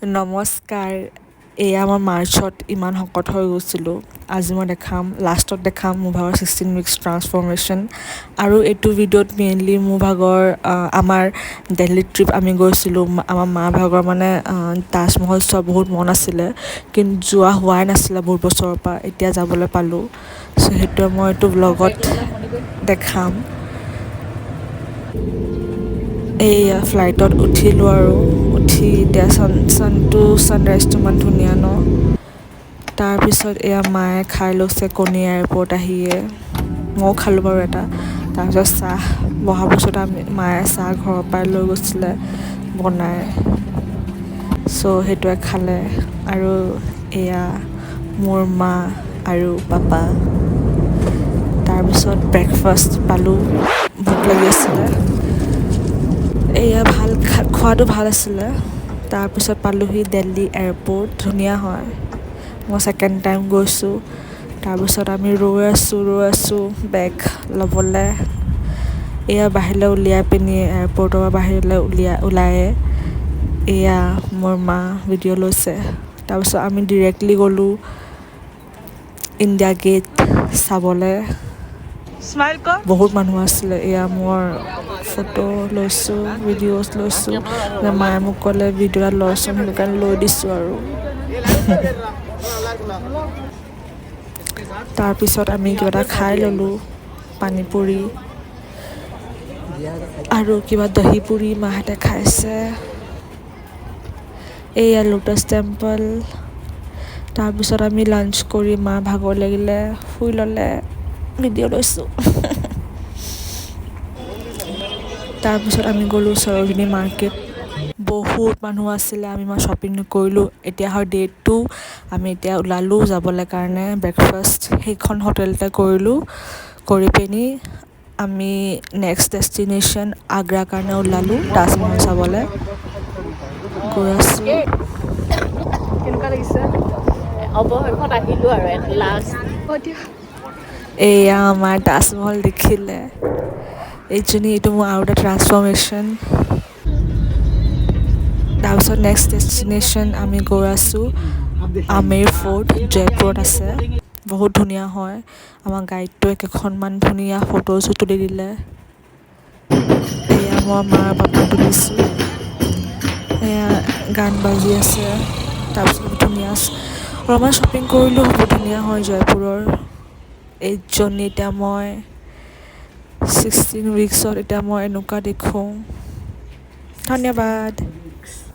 নমস্কাৰ। এয়া মই মাৰ্চত ইমান শকত হৈ গৈছিলোঁ। আজি মই লাষ্টত দেখাম মোৰ ভাগৰ 16 উইকছ ট্ৰান্সফৰ্মেশ্যন। আৰু এইটো ভিডিঅ'ত মেইনলি মোৰ ভাগৰ আমাৰ দিল্লী ট্ৰিপ আমি গৈছিলোঁ। আমাৰ মাৰ ভাগৰ মানে তাজমহল চোৱা বহুত মন আছিলে, কিন্তু যোৱা হোৱাই নাছিলে বহুত বছৰৰ পৰা। এতিয়া যাবলৈ পালোঁ। চ' সেইটোৱে মই এইটো ব্লগত দেখাম। এইয়া ফ্লাইটত উঠিলোঁ আৰু উঠি এতিয়া ছানৰাইজটো ইমান ধুনীয়া ন। তাৰপিছত এয়া মায়ে খাই লৈছে কণী এয়াৰপৰ্ট আহিয়ে। ময়ো খালোঁ বাৰু এটা। তাৰপিছত চাহ বহাৰ পিছত মায়ে চাহ ঘৰৰ পৰাই লৈ গৈছিলে বনাই। চ' সেইটোৱে খালে। আৰু এয়া মোৰ মা আৰু পাপা। তাৰপিছত ব্ৰেকফাষ্ট পালোঁ, ভোক লাগি আছিলে। এয়া খোৱাটো ভাল আছিলে। তাৰপিছত পালোঁহি দিল্লী এয়াৰপৰ্ট, ধুনীয়া হয়। মই ছেকেণ্ড টাইম গৈছোঁ। তাৰপিছত আমি ৰৈ আছোঁ বেগ ল'বলৈ। এয়া বাহিৰলৈ উলিয়াই পিনি এয়াৰপৰ্টৰ পৰা বাহিৰলৈ ওলায়ে এয়া মোৰ মা ভিডিঅ' লৈছে। তাৰপিছত আমি ডিৰেক্টলি গ'লোঁ ইণ্ডিয়া গেট চাবলৈ। বহুত মানুহ আছিলে। এয়া মোৰ ফটো লৈছোঁ, ভিডিঅ'জ লৈছোঁ। মায়ে মোক ক'লে ভিডিঅ' এটা লচোন, সেইটো কাৰণে লৈ দিছোঁ আৰু। তাৰপিছত আমি কিবা এটা খাই ল'লোঁ, পানী পুৰি আৰু কিবা দহি পুৰি মাহঁতে খাইছে। এয়া লোটাছ টেম্পল। তাৰপিছত আমি লাঞ্চ কৰি মা ভাগৰ লাগিলে শুই ল'লে, ভিডিঅ' লৈছোঁ। তাৰপিছত আমি গ'লোঁ সৰ'জিনী মাৰ্কেট। বহুত মানুহ আছিলে, আমি ইমান শ্বপিং নকৰিলোঁ। এতিয়া হয় ডে 2, আমি এতিয়া ওলালোঁ যাবলৈ কাৰণে। ব্ৰেকফাষ্ট সেইখন হোটেলতে কৰিলোঁ। কৰি পিনি আমি নেক্সট ডেষ্টিনেশ্যন আগ্ৰাৰ কাৰণে ওলালোঁ তাজমহল চাবলৈ। গৈ আছোঁ। কেনেকুৱা লাগিছে? অৱশেষত আহিলোঁ আৰু লাষ্ট। এয়া আমাৰ তাজমহল দেখিলে। এইটো মোৰ আৰু এটা ট্ৰান্সফৰ্মেশ্যন। তাৰপিছত নেক্সট ডেষ্টিনেশ্যন আমি গৈ আছোঁ আমেৰ ফ'ৰ্ট, জয়পুৰত আছে। বহুত ধুনীয়া হয়। আমাৰ গাইডটোৱে কেইখনমান ধুনীয়া ফটোজো তুলি দিলে। এয়া মই মা পাপাক তুলিছোঁ। এয়া গান বাজি আছে। তাৰপিছত ধুনীয়া অলপমান শ্বপিং কৰিলোঁ, বহুত ধুনীয়া হয় জয়পুৰৰ। এতিয়া মই 16 উইকছত এতিয়া মই এনেকুৱা দেখোঁ। ধন্যবাদ।